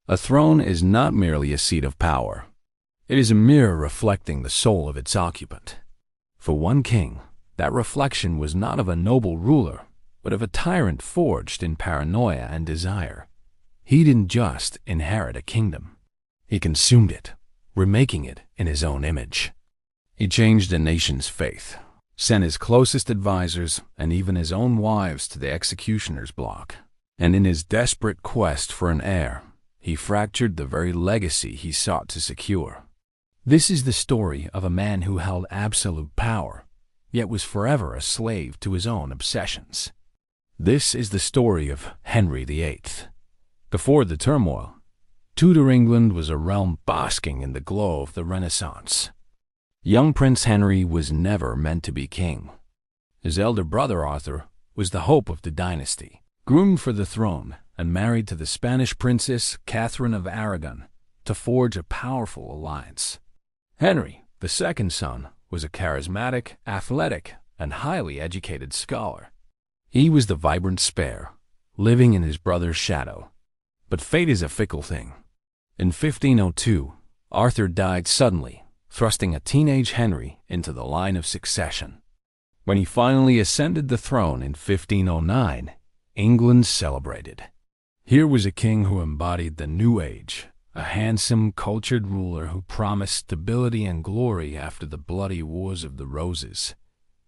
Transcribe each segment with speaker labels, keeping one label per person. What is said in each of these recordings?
Speaker 1: A throne is not merely a seat of power. It is a mirror reflecting the soul of its occupant. For one king, that reflection was not of a noble ruler, but of a tyrant forged in paranoia and desire. He didn't just inherit a kingdom. He consumed it, remaking it in his own image. He changed a nation's faith, sent his closest advisors and even his own wives to the executioner's block. And in his desperate quest for an heir, he fractured the very legacy he sought to secure. This is the story of a man who held absolute power, yet was forever a slave to his own obsessions. This is the story of Henry VIII. Before the turmoil, Tudor England was a realm basking in the glow of the Renaissance. Young Prince Henry was never meant to be king. His elder brother Arthur was the hope of the dynasty, groomed for the throne and married to the Spanish princess Catherine of Aragon to forge a powerful alliance. Henry, the second son, was a charismatic, athletic, and highly educated scholar. He was the vibrant spare, living in his brother's shadow. But fate is a fickle thing. In 1502, Arthur died suddenly, thrusting a teenage Henry into the line of succession. When he finally ascended the throne in 1509, England celebrated. Here was a king who embodied the new age, a handsome, cultured ruler who promised stability and glory after the bloody Wars of the Roses.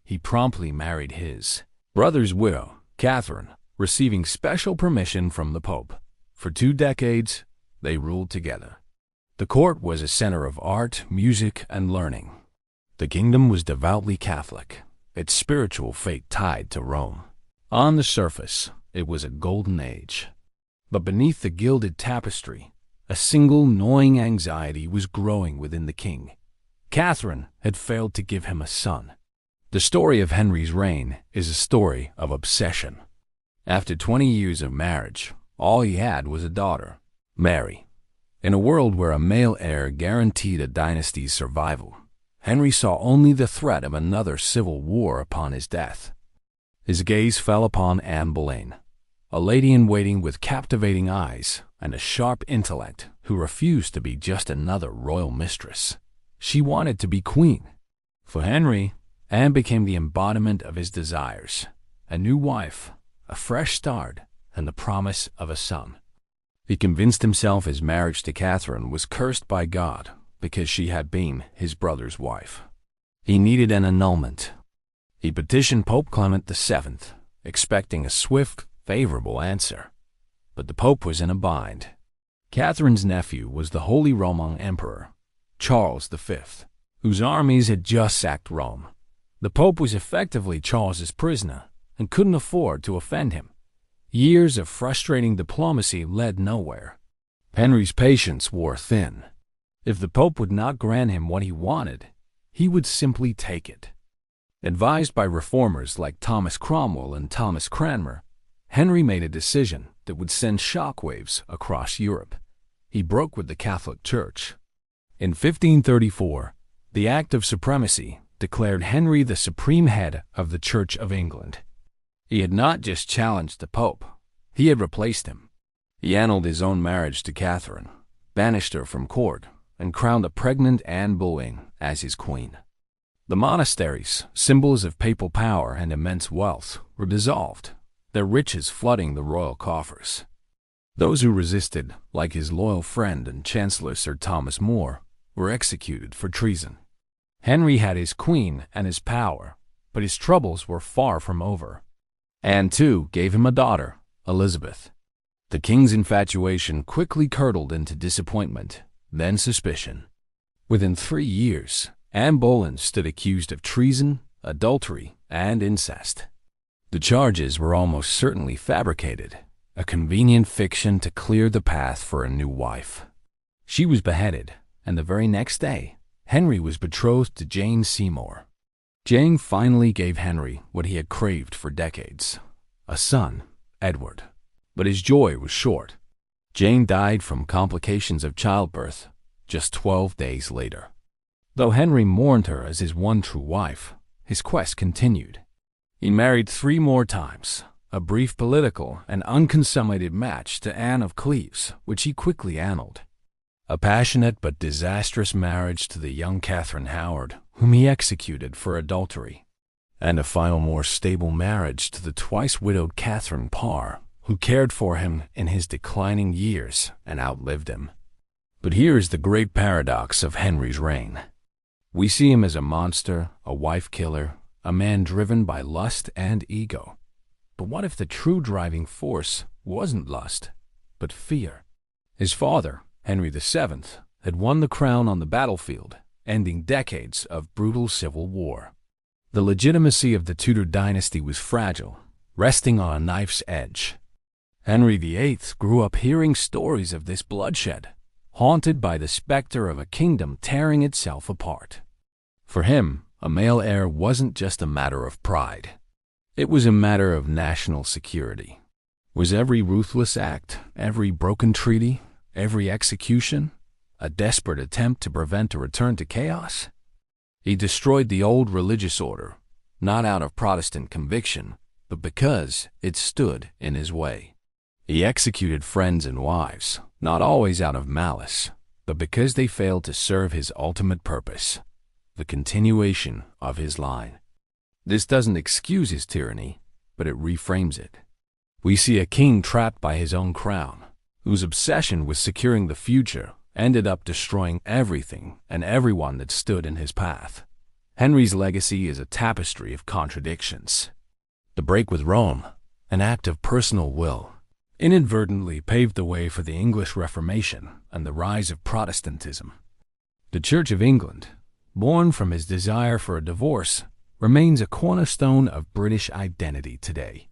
Speaker 1: He promptly married his brother's widow, Catherine, receiving special permission from the Pope. For 2 decades, they ruled together. The court was a center of art, music, and learning. The kingdom was devoutly Catholic, its spiritual fate tied to Rome. On the surface, it was a golden age. But beneath the gilded tapestry, a single gnawing anxiety was growing within the king. Catherine had failed to give him a son. The story of Henry's reign is a story of obsession. After 20 years of marriage, all he had was a daughter, Mary. In a world where a male heir guaranteed a dynasty's survival, Henry saw only the threat of another civil war upon his death. His gaze fell upon Anne Boleyn, a lady-in-waiting with captivating eyes and a sharp intellect who refused to be just another royal mistress. She wanted to be queen. For Henry, Anne became the embodiment of his desires, a new wife, a fresh start, and the promise of a son. He convinced himself his marriage to Catherine was cursed by God because she had been his brother's wife. He needed an annulment. He petitioned Pope Clement VII, expecting a swift, favorable answer. But the Pope was in a bind. Catherine's nephew was the Holy Roman Emperor, Charles V, whose armies had just sacked Rome. The Pope was effectively Charles's prisoner and couldn't afford to offend him. Years of frustrating diplomacy led nowhere. Henry's patience wore thin. If the Pope would not grant him what he wanted, he would simply take it. Advised by reformers like Thomas Cromwell and Thomas Cranmer, Henry made a decision that would send shockwaves across Europe. He broke with the Catholic Church. In 1534, the Act of Supremacy declared Henry the supreme head of the Church of England. He had not just challenged the Pope, he had replaced him. He annulled his own marriage to Catherine, banished her from court, and crowned a pregnant Anne Boleyn as his queen. The monasteries, symbols of papal power and immense wealth, were dissolved, their riches flooding the royal coffers. Those who resisted, like his loyal friend and Chancellor Sir Thomas More, were executed for treason. Henry had his queen and his power, but his troubles were far from over. Anne, too, gave him a daughter, Elizabeth. The king's infatuation quickly curdled into disappointment, then suspicion. Within 3 years, Anne Boleyn stood accused of treason, adultery, and incest. The charges were almost certainly fabricated, a convenient fiction to clear the path for a new wife. She was beheaded, and the very next day, Henry was betrothed to Jane Seymour. Jane finally gave Henry what he had craved for decades, a son, Edward. But his joy was short. Jane died from complications of childbirth just 12 days later. Though Henry mourned her as his one true wife, his quest continued. He married 3 more times, a brief political and unconsummated match to Anne of Cleves, which he quickly annulled. A passionate but disastrous marriage to the young Catherine Howard, whom he executed for adultery. And a final more stable marriage to the twice-widowed Catherine Parr, who cared for him in his declining years and outlived him. But here is the great paradox of Henry's reign. We see him as a monster, a wife-killer, a man driven by lust and ego. But what if the true driving force wasn't lust, but fear? His father, Henry VII, had won the crown on the battlefield, ending decades of brutal civil war. The legitimacy of the Tudor dynasty was fragile, resting on a knife's edge. Henry VIII grew up hearing stories of this bloodshed, haunted by the specter of a kingdom tearing itself apart. For him, a male heir wasn't just a matter of pride. It was a matter of national security. Was every ruthless act, every broken treaty, every execution, a desperate attempt to prevent a return to chaos? He destroyed the old religious order, not out of Protestant conviction, but because it stood in his way. He executed friends and wives, not always out of malice, but because they failed to serve his ultimate purpose, the continuation of his line. This doesn't excuse his tyranny, but it reframes it. We see a king trapped by his own crown, whose obsession with securing the future ended up destroying everything and everyone that stood in his path. Henry's legacy is a tapestry of contradictions. The break with Rome, an act of personal will, inadvertently paved the way for the English Reformation and the rise of Protestantism. The Church of England, born from his desire for a divorce, remains a cornerstone of British identity today.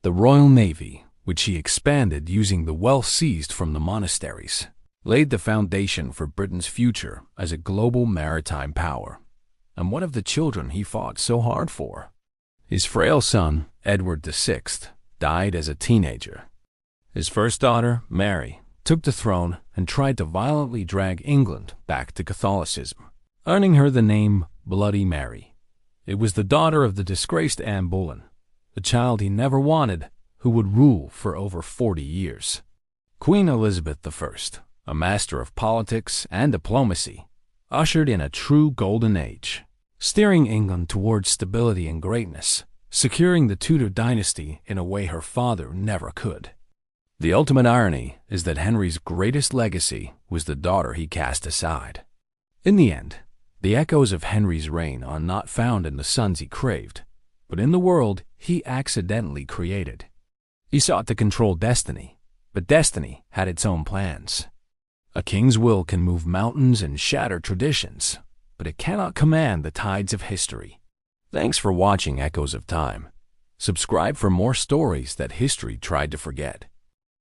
Speaker 1: The Royal Navy, which he expanded using the wealth seized from the monasteries, laid the foundation for Britain's future as a global maritime power. And what of the children he fought so hard for? His frail son, Edward VI, died as a teenager. His first daughter, Mary, took the throne and tried to violently drag England back to Catholicism, earning her the name Bloody Mary. It was the daughter of the disgraced Anne Boleyn, the child he never wanted, who would rule for over 40 years. Queen Elizabeth I, a master of politics and diplomacy, ushered in a true golden age, steering England towards stability and greatness, securing the Tudor dynasty in a way her father never could. The ultimate irony is that Henry's greatest legacy was the daughter he cast aside. In the end, the echoes of Henry's reign are not found in the sons he craved, but in the world he accidentally created. He sought to control destiny, but destiny had its own plans. A king's will can move mountains and shatter traditions, but it cannot command the tides of history. Thanks for watching Echoes of Time. Subscribe for more stories that history tried to forget.